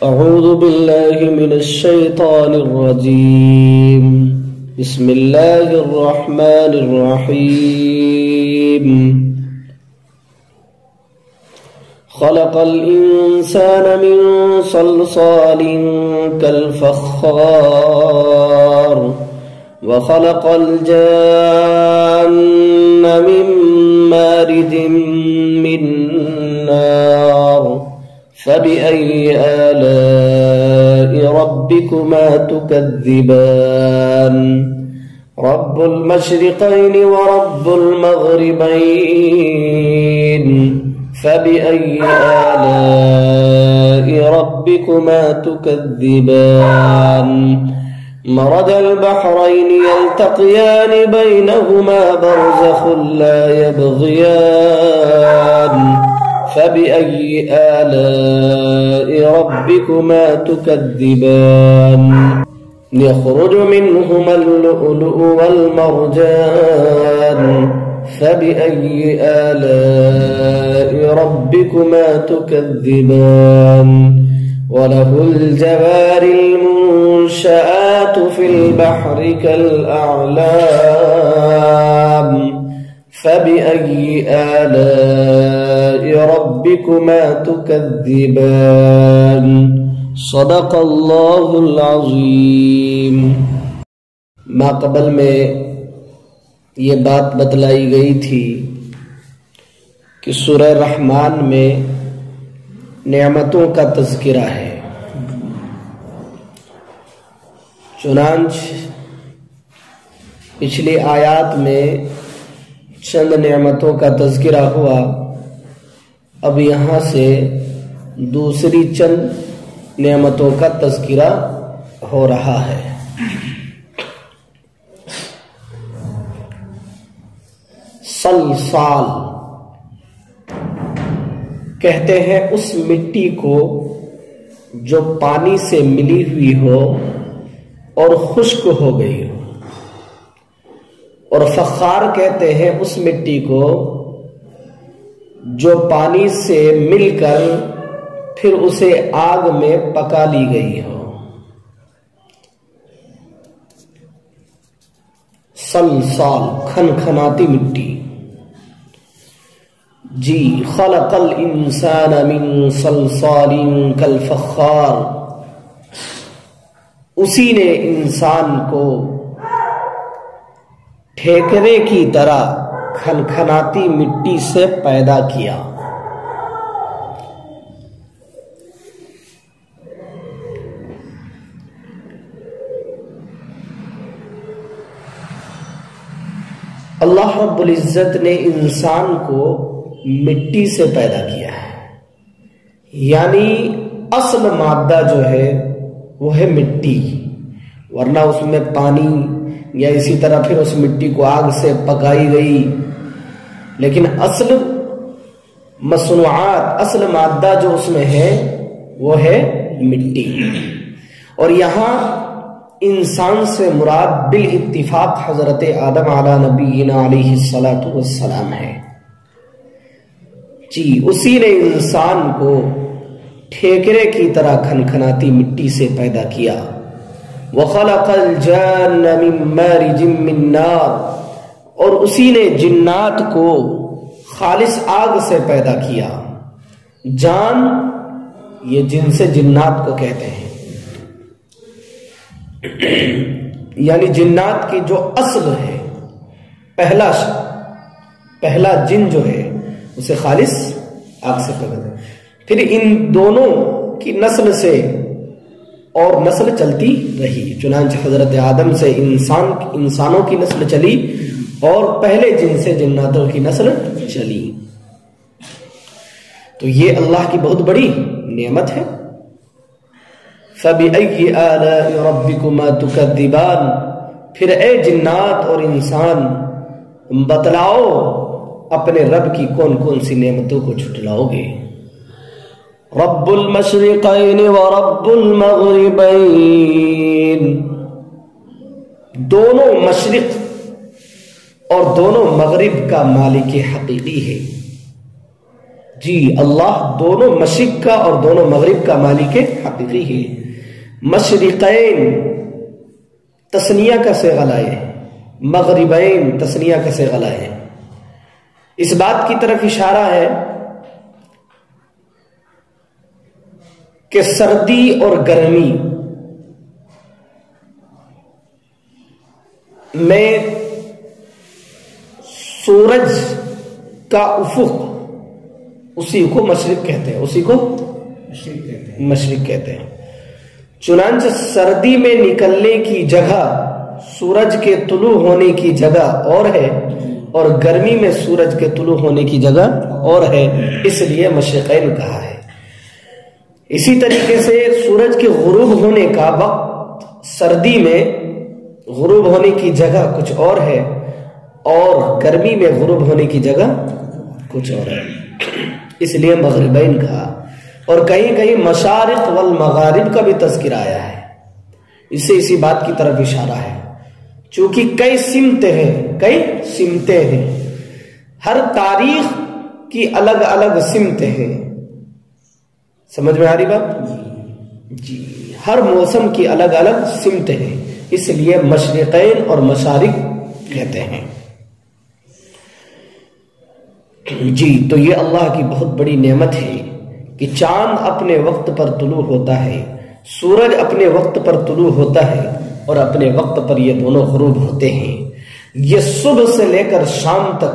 أعوذ بالله من الشيطان الرجيم. بسم الله الرحمن الرحيم. خلق الإنسان من صلصال كالفخار وخلق الجان من مارج من نار فبأي آلاء ربكما تكذبان رب المشرقين ورب المغربين فبأي آلاء ربكما تكذبان مرج البحرين يلتقيان بينهما برزخ لا يبغيان فبأي آلاء ربكما تكذبان يخرج منهما اللؤلؤ والمرجان فبأي آلاء ربكما تكذبان وله الجوار المنشآت في البحر كالأعلام فبأي آلاء ربكما تكذبان صدق اللہ العظیم. ماقبل میں یہ بات بتلائی گئی تھی کہ سورہ رحمان میں نعمتوں کا تذکرہ ہے. چنانچہ پچھلی آیات میں چند نعمتوں کا تذکرہ ہوا. اب یہاں سے دوسری چند نعمتوں کا تذکرہ ہو رہا ہے. صلصال کہتے ہیں اس مٹی کو جو پانی سے ملی ہوئی ہو اور خشک ہو گئی ہو، اور فخار کہتے ہیں اس مٹی کو جو پانی سے مل کر پھر اسے آگ میں پکا لی گئی ہو. صلصال کھنکھناتی مٹی. جی خلق الانسان من صلصال کالفخار، اسی نے انسان کو ٹھیکرے کی طرح کھنکھناتی مٹی سے پیدا کیا. اللہ رب العزت نے انسان کو مٹی سے پیدا کیا ہے، یعنی اصل مادہ جو ہے وہ ہے مٹی، ورنہ اس میں پانی یا اسی طرح پھر اس مٹی کو آگ سے پکائی گئی. لیکن اصل مصنوعات، اصل مادہ جو اس میں ہے وہ ہے مٹی. اور یہاں انسان سے مراد بالاتفاق حضرت آدم علی نبینا علیہ الصلاۃ والسلام ہے. جی اسی نے انسان کو ٹھیکرے کی طرح کھنکھناتی مٹی سے پیدا کیا. وَخَلَقَ الْجَانَّ مِن مَارِجٍ مِّن نَارٍ، اور اسی نے جنات کو خالص آگ سے پیدا کیا. جان یہ جن سے جنات کو کہتے ہیں، یعنی جنات کی جو اصل ہے، پہلا جن جو ہے اسے خالص آگ سے پیدا کیا. پھر ان دونوں کی نسل سے اور نسل چلتی رہی. چنانچہ حضرت آدم سے انسانوں کی نسل چلی اور پہلے جن سے جناتوں کی نسل چلی. تو یہ اللہ کی بہت بڑی نعمت ہے. فَبِأَيِّ آلَاءِ رَبِّكُمَا تُكَذِّبَانِ، پھر اے جنات اور انسان بتلاؤ اپنے رب کی کون کون سی نعمتوں کو جھٹلاؤ گے. رب المشرقین ورب المغربین، دونوں مشرق اور دونوں مغرب کا مالک حقیقی ہے. جی اللہ دونوں مشرق کا اور دونوں مغرب کا مالک حقیقی ہے. مشرقین تثنیہ کا صیغہ لائے، مغربین تثنیہ کا صیغہ لائے. اس بات کی طرف اشارہ ہے کہ سردی اور گرمی میں سورج کا افق اسی کو مشرق کہتے ہیں، اسی کو مشرق کہتے ہیں. چنانچہ سردی میں نکلنے کی جگہ سورج کے طلوع ہونے کی جگہ اور ہے، اور گرمی میں سورج کے طلوع ہونے کی جگہ اور ہے، اس لیے مشرقین کہا ہے. اسی طریقے سے سورج کے غروب ہونے کا وقت سردی میں غروب ہونے کی جگہ کچھ اور ہے، اور گرمی میں غروب ہونے کی جگہ کچھ اور ہے، اس لیے مغربین کہا. اور کہیں کہیں مشارق والمغارب کا بھی تذکرہ آیا ہے، اس سے اسی بات کی طرف اشارہ ہے. چونکہ کئی سمتیں ہیں، ہر تاریخ کی الگ الگ سمتیں ہیں. سمجھ میں آ رہی بات؟ جی ہر موسم کی الگ الگ سمتیں ہیں، اس لیے مشرقین اور مشارق کہتے ہیں. جی تو یہ اللہ کی بہت بڑی نعمت ہے کہ چاند اپنے وقت پر طلوع ہوتا ہے، سورج اپنے وقت پر طلوع ہوتا ہے، اور اپنے وقت پر یہ دونوں غروب ہوتے ہیں. یہ صبح سے لے کر شام تک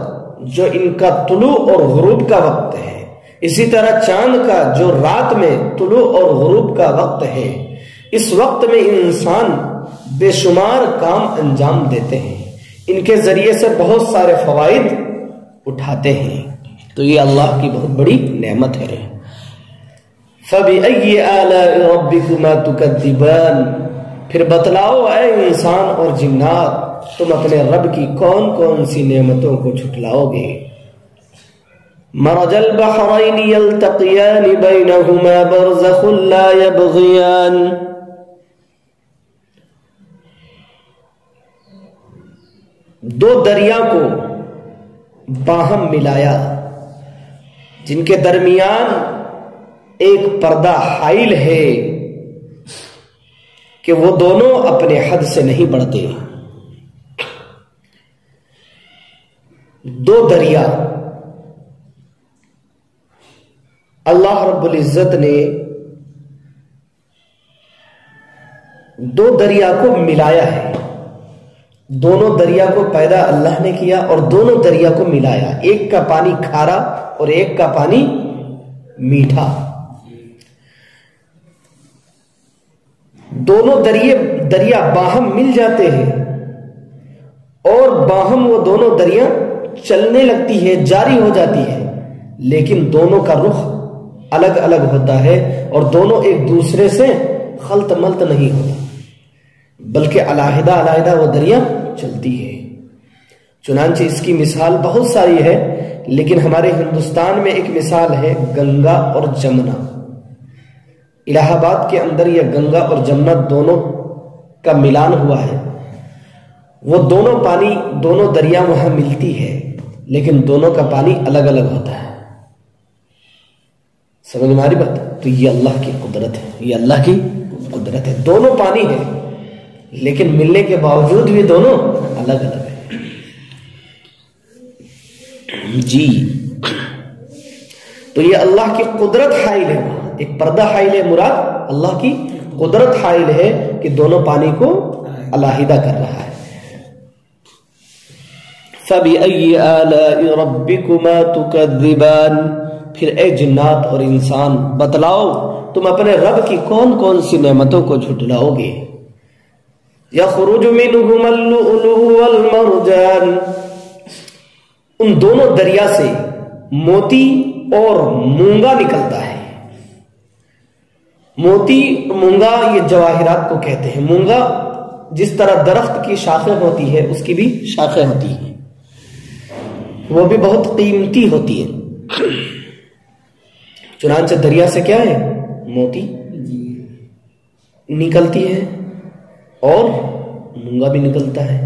جو ان کا طلوع اور غروب کا وقت ہے، اسی طرح چاند کا جو رات میں طلوع اور غروب کا وقت ہے، اس وقت میں انسان بے شمار کام انجام دیتے ہیں، ان کے ذریعے سے بہت سارے فوائد اٹھاتے ہیں. تو یہ اللہ کی بہت بڑی نعمت ہے. فَبِأَيِّ آلَاءِ رَبِّكُمَا تُكَذِّبَانِ، پھر بتلاؤ اے انسان اور جنات، تم اپنے رب کی کون کون سی نعمتوں کو جھٹلاؤ گے. مَرَجَ الْبَحْرَيْنِ يَلْتَقِيَانِ بَيْنَهُمَا بَرْزَخٌ لَا يَبْغِيَانِ، دو دریا کو باہم ملایا جن کے درمیان ایک پردہ حائل ہے کہ وہ دونوں اپنے حد سے نہیں بڑھتے. دو دریا اللہ رب العزت نے دو دریا کو ملایا ہے، دونوں دریا کو پیدا اللہ نے کیا اور دونوں دریا کو ملایا، ایک کا پانی کھارا اور ایک کا پانی میٹھا. دونوں دریا باہم مل جاتے ہیں اور باہم وہ دونوں دریا چلنے لگتی ہے، جاری ہو جاتی ہے، لیکن دونوں کا رخ الگ الگ ہوتا ہے اور دونوں ایک دوسرے سے خلط ملط نہیں ہوتا، بلکہ علیحدہ علیحدہ وہ دریا چلتی ہے. چنانچہ اس کی مثال بہت ساری ہے، لیکن ہمارے ہندوستان میں ایک مثال ہے گنگا اور جمنا. الہ آباد کے اندر یہ گنگا اور جمنا دونوں کا ملان ہوا ہے. وہ دونوں دریا وہاں ملتی ہے، لیکن دونوں کا پانی الگ الگ ہوتا ہے. سمجھ میں آ رہی بات؟ تو یہ اللہ کی قدرت ہے، یہ اللہ کی قدرت ہے. دونوں پانی ہے لیکن ملنے کے باوجود بھی دونوں الگ الگ ہیں. جی تو یہ اللہ کی قدرت حائل ہے، ایک پردہ حائل ہے، مراد اللہ کی قدرت حائل ہے کہ دونوں پانی کو علیحدہ کر رہا ہے. فَبِأَيِّ آلَاءِ رَبِّكُمَا تُكَذِّبَانِ، پھر اے جنات اور انسان بتلاؤ تم اپنے رب کی کون کون سی نعمتوں کو جھٹلاؤ گے. يَخْرُجُ مِنْهُمَا اللُّؤْلُؤُ وَالْمَرْجَانُ، ان دونوں دریا سے موتی اور مونگا نکلتا ہے. موتی مونگا یہ جواہرات کو کہتے ہیں. مونگا جس طرح درخت کی شاخیں ہوتی ہے اس کی بھی شاخیں ہوتی ہیں، وہ بھی بہت قیمتی ہوتی ہے. چنانچہ دریا سے کیا ہے؟ موتی نکلتی ہے اور مونگا بھی نکلتا ہے.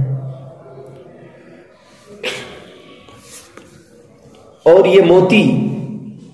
اور یہ موتی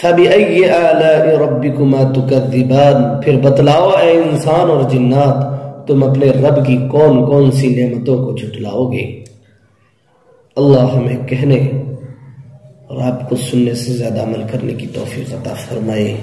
فَبِأَيِّ آلَاءِ رَبِّكُمَا تُكَذِّبَانِ، پھر بتلاؤ اے انسان اور جنات، تم اپنے رب کی کون کون سی نعمتوں کو جھٹلاؤ گے۔ اللہ ہمیں کہنے اور آپ کو سننے سے زیادہ عمل کرنے کی توفیق عطا فرمائے۔